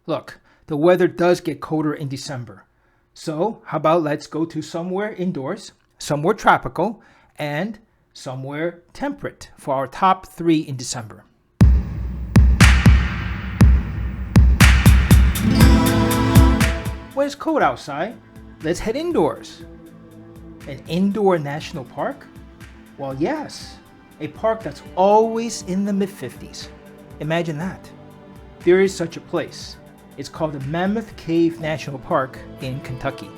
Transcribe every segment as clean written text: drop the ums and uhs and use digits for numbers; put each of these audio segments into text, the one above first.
Look, the weather does get colder in December. So how about let's go to somewhere indoors, somewhere tropical, and somewhere temperate for our top 3 in December. When it's cold outside, let's head indoors. An indoor national park? Well, yes, a park that's always in the mid-50s. Imagine that. There is such a place. It's called the Mammoth Cave National Park in Kentucky.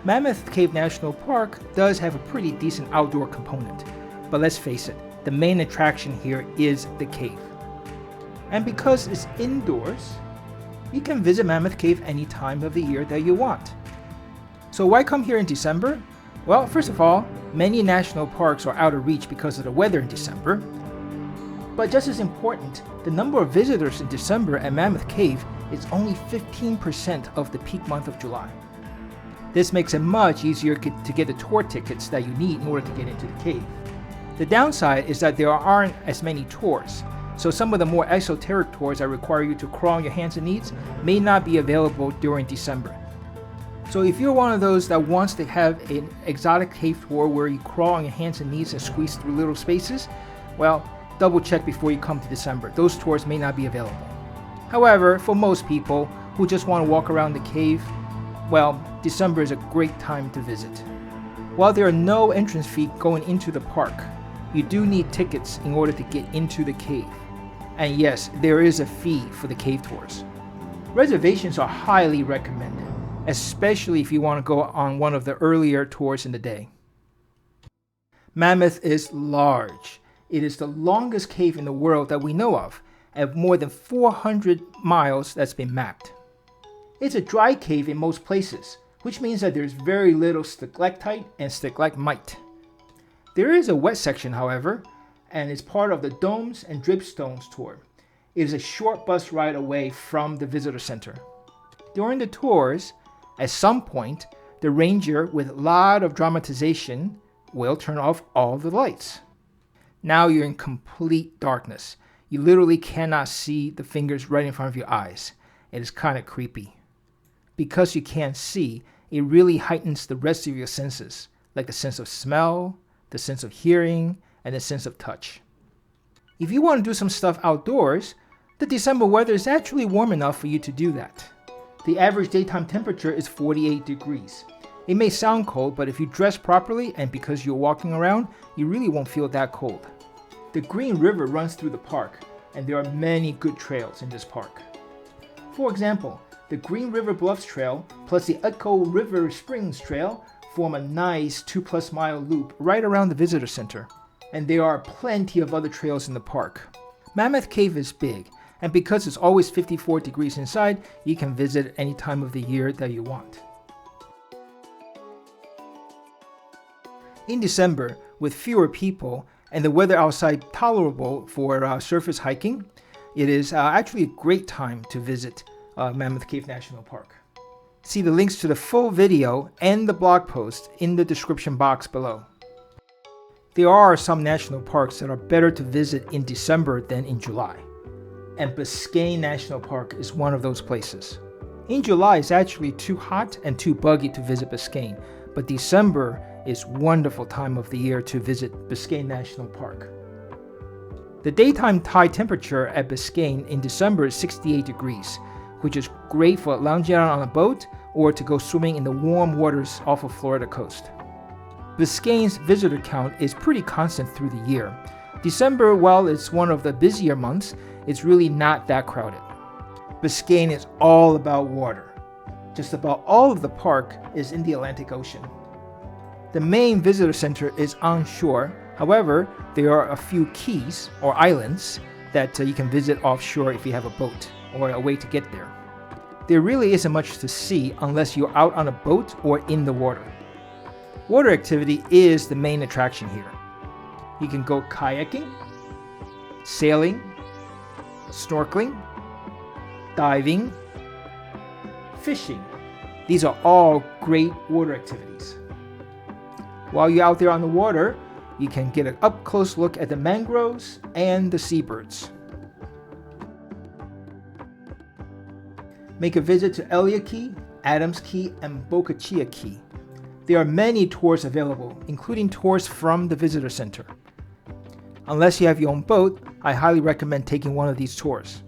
Mammoth Cave National Park does have a pretty decent outdoor component, but let's face it, the main attraction here is the cave. And because it's indoors, you can visit Mammoth Cave any time of the year that you want. So why come here in December? Well, first of all, many national parks are out of reach because of the weather in December. But just as important, the number of visitors in December at Mammoth Cave is only 15% of the peak month of July. This makes it much easier to get the tour tickets that you need in order to get into the cave. The downside is that there aren't as many tours, so some of the more esoteric tours that require you to crawl on your hands and knees may not be available during December. So if you're one of those that wants to have an exotic cave tour where you crawl on your hands and knees and squeeze through little spaces, well, double check before you come to December. Those tours may not be available. However, for most people who just want to walk around the cave, well, December is a great time to visit. While there are no entrance fees going into the park, you do need tickets in order to get into the cave. And yes, there is a fee for the cave tours. Reservations are highly recommended, especially if you want to go on one of the earlier tours in the day. Mammoth is large. It is the longest cave in the world that we know of, at more than 400 miles that's been mapped. It's a dry cave in most places, which means that there's very little stalactite and stalagmite. There is a wet section, however, and it's part of the Domes and Dripstones tour. It is a short bus ride away from the visitor center. During the tours, at some point, the ranger with a lot of dramatization will turn off all the lights. Now you're in complete darkness. You literally cannot see the fingers right in front of your eyes. It is kind of creepy. Because you can't see, it really heightens the rest of your senses, like the sense of smell, the sense of hearing, and the sense of touch. If you want to do some stuff outdoors, the December weather is actually warm enough for you to do that. The average daytime temperature is 48 degrees. It may sound cold, but if you dress properly and because you're walking around, you really won't feel that cold. The Green River runs through the park, and there are many good trails in this park. For example, the Green River Bluffs Trail plus the Echo River Springs Trail form a nice 2+ mile loop right around the visitor center. And there are plenty of other trails in the park. Mammoth Cave is big, and because it's always 54 degrees inside, you can visit any time of the year that you want. In December, with fewer people and the weather outside tolerable for surface hiking, it is actually a great time to visit Mammoth Cave National Park. See the links to the full video and the blog post in the description box below. There are some national parks that are better to visit in December than in July, and Biscayne National Park is one of those places. In July, it's actually too hot and too buggy to visit Biscayne, but December is a wonderful time of the year to visit Biscayne National Park. The daytime high temperature at Biscayne in December is 68 degrees, which is great for lounging out on a boat or to go swimming in the warm waters off of Florida coast. Biscayne's visitor count is pretty constant through the year. December, while it's one of the busier months, it's really not that crowded. Biscayne is all about water. Just about all of the park is in the Atlantic Ocean. The main visitor center is on shore. However, there are a few keys or islands that you can visit offshore if you have a boat or a way to get there. There really isn't much to see unless you're out on a boat or in the water. Water activity is the main attraction here. You can go kayaking, sailing, snorkeling, diving, fishing. These are all great water activities. While you're out there on the water, You can get an up-close look at the mangroves and the seabirds. Make a visit to Elliott Key, Adams Key, and Boca Chica Key. There are many tours available, including tours from the visitor center. Unless you have your own boat, I highly recommend taking one of these tours.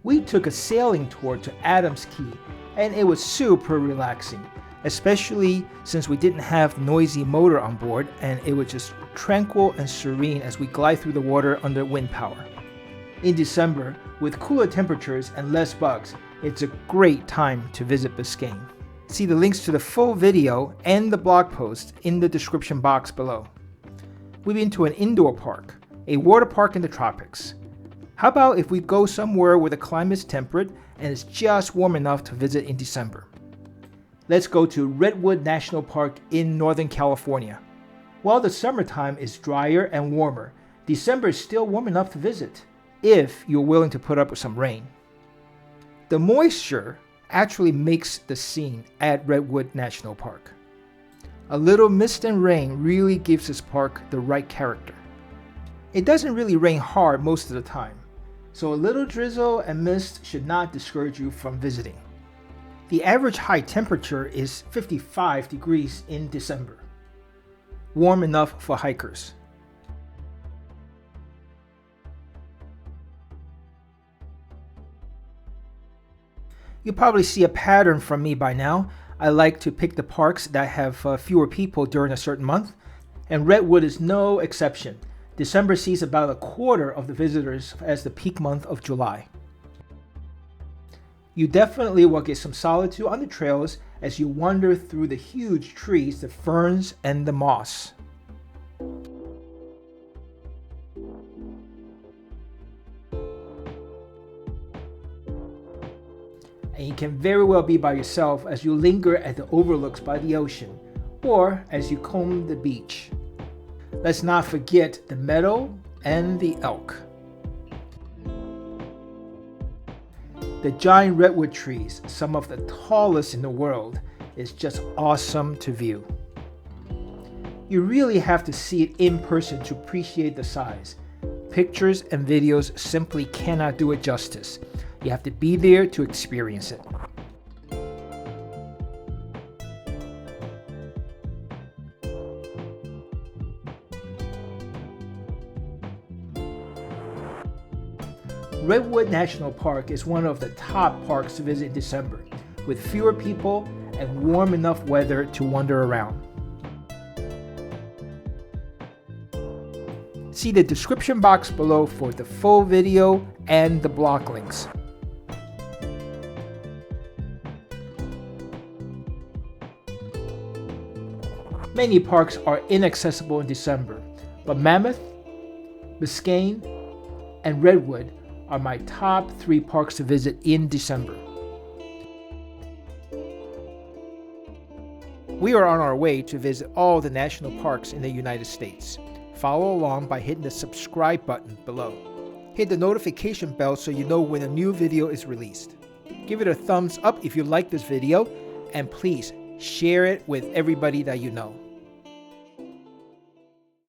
We took a sailing tour to Adams Key, and it was super relaxing, especially since we didn't have noisy motor on board, and it was just tranquil and serene as we glide through the water under wind power. In December, with cooler temperatures and less bugs, it's a great time to visit Biscayne. See the links to the full video and the blog post in the description box below. We've been to an indoor park, a water park in the tropics. How about if we go somewhere where the climate's temperate and it's just warm enough to visit in December? Let's go to Redwood National Park in Northern California. While the summertime is drier and warmer, December is still warm enough to visit, if you're willing to put up with some rain. The moisture actually makes the scene at Redwood National Park. A little mist and rain really gives this park the right character. It doesn't really rain hard most of the time, so a little drizzle and mist should not discourage you from visiting. The average high temperature is 55 degrees in December. Warm enough for hikers. You probably see a pattern from me by now. I like to pick the parks that have fewer people during a certain month, and Redwood is no exception. December sees about a quarter of the visitors as the peak month of July. You definitely will get some solitude on the trails as you wander through the huge trees, the ferns, and the moss. And you can very well be by yourself as you linger at the overlooks by the ocean, or as you comb the beach. Let's not forget the meadow and the elk. The giant redwood trees, some of the tallest in the world, is just awesome to view. You really have to see it in person to appreciate the size. Pictures and videos simply cannot do it justice. You have to be there to experience it. Redwood National Park is one of the top parks to visit in December, with fewer people and warm enough weather to wander around. See the description box below for the full video and the blog links. Many parks are inaccessible in December, but Mammoth, Biscayne, and Redwood are my top 3 parks to visit in December. We are on our way to visit all the national parks in the United States. Follow along by hitting the subscribe button below. Hit the notification bell so you know when a new video is released. Give it a thumbs up if you like this video, and please share it with everybody that you know.